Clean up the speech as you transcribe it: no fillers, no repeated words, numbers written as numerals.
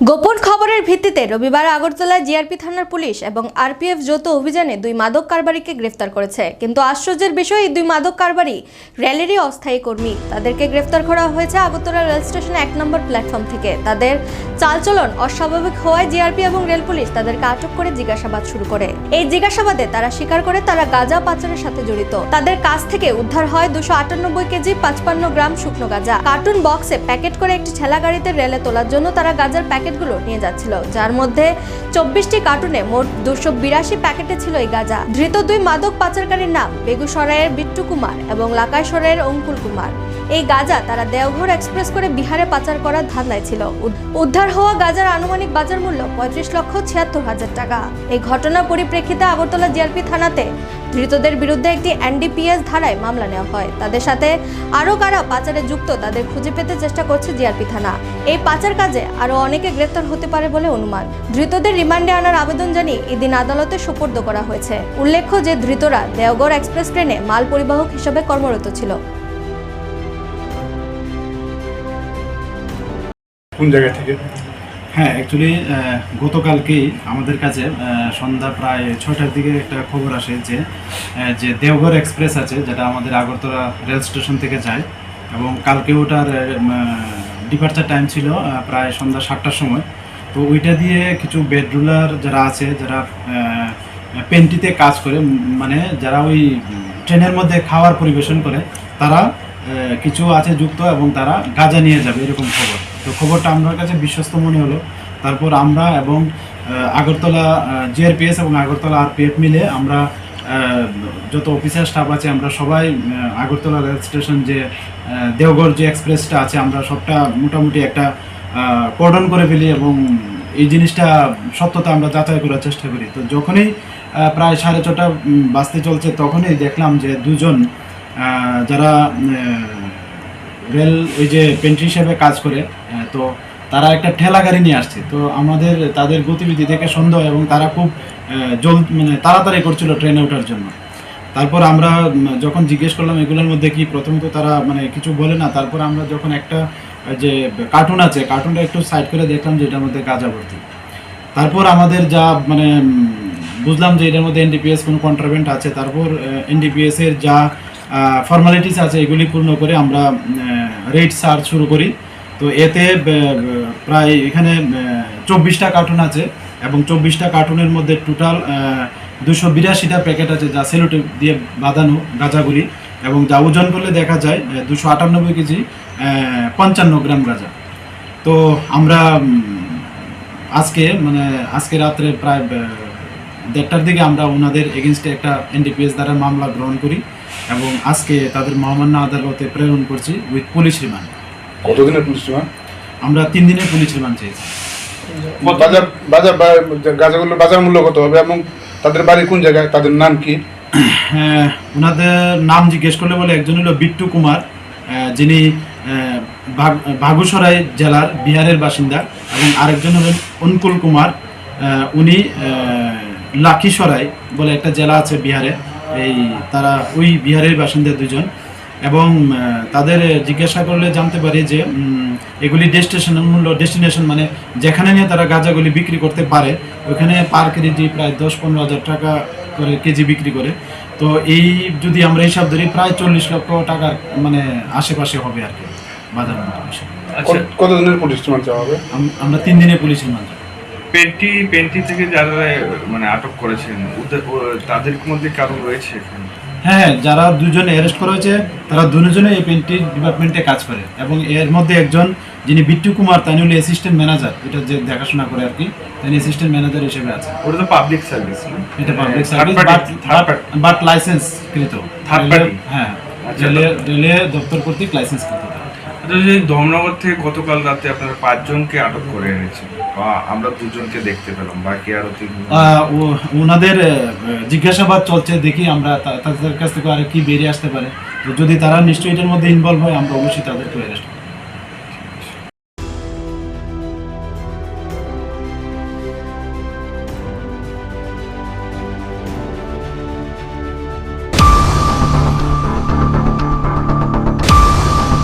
গোপন খবরের ভিত্তিতে রবিবার আগরতলা জিআরপি থানার পুলিশ এবং আরপিএফ যৌথ অভিযানে দুই মাদক কারবারিকে গ্রেফতার করেছে। কিন্তু আশ্চর্যের বিষয়, এই দুই মাদক কারবারি র্যালিরই অস্থায়ী কর্মী। তাদেরকে গ্রেফতার করা হয়েছে আগরতলা রেল স্টেশনে 1 নম্বর প্ল্যাটফর্ম থেকে। তাদের চালচলন অস্বাভাবিক হওয়ায় জিআরপি এবং রেল পুলিশ তাদেরকে আটক করে জিজ্ঞাসাবাদ শুরু করে। এই জিজ্ঞাসাবাদে তারা স্বীকার করে তারা গাঁজা পাচারের সাথে জড়িত। তাদের কাছ থেকে উদ্ধার হয় 298 কেজি 55 গ্রাম শুকনো গাঁজা। কার্টুন বক্সে প্যাকেট করে একটি ঠেলা গাড়িতে রেলে তোলার জন্য তারা গাঁজার প্যাকেটগুলো নিয়ে যাচ্ছিল, যার মধ্যে 24টি কার্টুনে মোট 282 প্যাকেটে ছিল এই গাঁজা। ধৃত দুই মাদক পাচারকারীর নাম বেগুসরাইয়ের বিট্টু কুমার এবং লাকাইসরাইয়ের অঙ্কুল কুমার। এই গাঁজা তারা দেওঘর এক্সপ্রেস করে বিহারে পাচার করার ধান্দায় ছিল। উদ্ধার হওয়া গাঁজার আনুমানিক বাজার মূল্য 35,76,000 টাকা। এই ঘটনার পরিপ্রেক্ষিতে আগরতলা জিআরপি থানাতে ধৃতদের বিরুদ্ধে একটি এনডিপিএস ধারায় মামলা নেওয়া হয়। তাদের সাথে আরও কারা পাচারে যুক্ত তাদের খুঁজে পেতে চেষ্টা করছে জিআরপি থানা। এই পাচার কাজে আরও অনেকে গ্রেফতার হতে পারে বলে অনুমান। ধৃতদের রিমান্ডে আনার আবেদন জানিয়ে এদিন আদালতে সোপর্দ করা হয়েছে। উল্লেখ্য যে ধৃতরা দেওঘর এক্সপ্রেস ট্রেনে মাল পরিবাহক হিসেবে কর্মরত ছিল। কোন জায়গা থেকে? হ্যাঁ, অ্যাকচুয়ালি গতকালকেই আমাদের কাছে সন্ধ্যা প্রায় 6টার দিকে একটা খবর আসে যে দেওঘর এক্সপ্রেস আছে, যেটা আমাদের আগরতলা রেল স্টেশন থেকে যায়, এবং কালকে ওটার ডিপার্চার টাইম ছিল প্রায় সন্ধ্যা 7টার সময়। তো ওইটা দিয়ে কিছু বেডরুলার যারা আছে, যারা পেন্টিতে কাজ করে, মানে যারা ওই ট্রেনের মধ্যে খাবার পরিবেশন করে, তারা কিছু আছে যুক্ত এবং তারা গাঁজা নিয়ে যাবে, এরকম খবর। তো খবরটা আমার কাছে বিশ্বস্ত মনে হলো। তারপর আমরা এবং আগরতলা জিআরপিএস এবং আগরতলা আরপিএফ মিলে আমরা যত অফিসার স্টাফ আছে, আমরা সবাই আগরতলা রেল স্টেশন যে দেওঘর যে এক্সপ্রেসটা আছে, আমরা সবটা মোটামুটি একটা কর্ডন করে ফেলি এবং এই জিনিসটা সত্যতা আমরা যাচাই করার চেষ্টা করি। তো যখনই প্রায় 6:30 বাজতে চলছে, তখনই দেখলাম যে দুজন যারা রেল ওই যে পেন্ট্রি হিসেবে কাজ করে, তো তারা একটা ঠেলা গাড়ি নিয়ে আসছে। তো আমাদের তাদের গতিবিধি দেখে সন্দেহ, এবং তারা খুব মানে তাড়াতাড়ি করছিল ট্রেনে ওঠার জন্য। তারপর আমরা যখন জিজ্ঞেস করলাম এগুলোর মধ্যে কি, প্রথমে তো তারা মানে কিছু বলে না। তারপর আমরা যখন একটা যে কার্টুন আছে, কার্টুনটা একটু সাইড করে দেখলাম যে এটার মধ্যে গাঁজা ভর্তি। তারপর আমাদের যা মানে বুঝলাম যে এটার মধ্যে এনডিপিএস কোনো কন্ট্রাভেন্ট আছে। তারপর এনডিপিএস এর যা ফর্মালিটিস আছে এগুলি পূর্ণ করে আমরা রেড সার্চ শুরু করি। তো এতে প্রায় এখানে 24টা কার্টুন আছে, এবং 24টা কার্টুনের মধ্যে টোটাল 282টা প্যাকেট আছে, যা সেলোটেপ দিয়ে বাঁধানো গাঁজাগুলি, এবং যা ওজন করলে দেখা যায় 298 কেজি 55 গ্রাম গাঁজা। তো আমরা আজকে রাত্রে প্রায় 1:30টার দিকে আমরা ওনাদের এগেনস্টে একটা এনডিপিএস দ্বারা মামলা গ্রহণ করি, এবং আজকে তাদের মহামান্য আদালতে প্রেরণ করছি উইথ পুলিশ রিমান্ড। কতদিনের পুলিশ রিমান্ড? আমরা 3 দিনের পুলিশ রিমান্ড চেয়েছি। গাঁজাগুলোর বাজার মূল্য কত হবে এবং তাদের বাড়ি কোন জায়গায়, তাদের নাম কি? ওনাদের নাম জিজ্ঞেস করলে বলে, একজন হলো বিট্টু কুমার, যিনি বাগুসরাই জেলার বিহারের বাসিন্দা, এবং আরেকজন হলেন অঙ্কুল কুমার, উনি লাকিসরাই বলে একটা জেলা আছে বিহারে, তারা ওই বিহারের বাসিন্দা দুজন। এবং তাদের জিজ্ঞাসা করলে জানতে পারি যে এগুলি ডেস্টিনেশন মানে যেখানে নিয়ে তারা গাঁজাগুলি বিক্রি করতে পারে, ওইখানে পার কেজি প্রায় 10-15 হাজার টাকা করে কেজি বিক্রি করে। তো এই যদি আমরা হিসাব ধরি, প্রায় 40 লক্ষ টাকার মানে আশেপাশে হবে আর কি বাজার মূল্য। কতদিনের পুলিশ রিমান্ড চাওয়া হবে? আমরা 3 দিনের পুলিশ রিমান্ড। পেন্টি থেকে যারা মানে আটক করেছেন, তাদের মধ্যে কারো রয়েছে এখানে? হ্যাঁ, যারা দুজনে অ্যারেস্ট করা হয়েছে, তারা দুজনে এই পেন্টি ডিপার্টমেন্টে কাজ করে, এবং এর মধ্যে একজন যিনি বিট্টু কুমার, তিনি হলো অ্যাসিস্ট্যান্ট ম্যানেজার, এটা যে দেখাশোনা করে আর কি, তিনি অ্যাসিস্ট্যান্ট ম্যানেজার হিসেবে আছে। ওটা তো পাবলিক সার্ভিস না? এটা পাবলিক সার্ভিস, বাট লাইসেন্স কৃত, থার্ড পার্টি। হ্যাঁ, রেলে দপ্তর কর্তৃক লাইসেন্স কৃত। ধর্মনগর থেকে গতকাল রাতে আপনারা 5 জনকে আটক করে এনেছেন, আমরা 2 জনকে দেখতে পেলাম, বাকি আরো 3। ওনাদের জিজ্ঞাসাবাদ চলছে, দেখি আমরা তাদের কাছ থেকে আর কি বেরিয়ে আসতে পারে। তো যদি তারা নিশ্চয়ই এটার মধ্যে ইনভলভ হয়, আমরা অবশ্যই তাদেরকে অ্যারেস্ট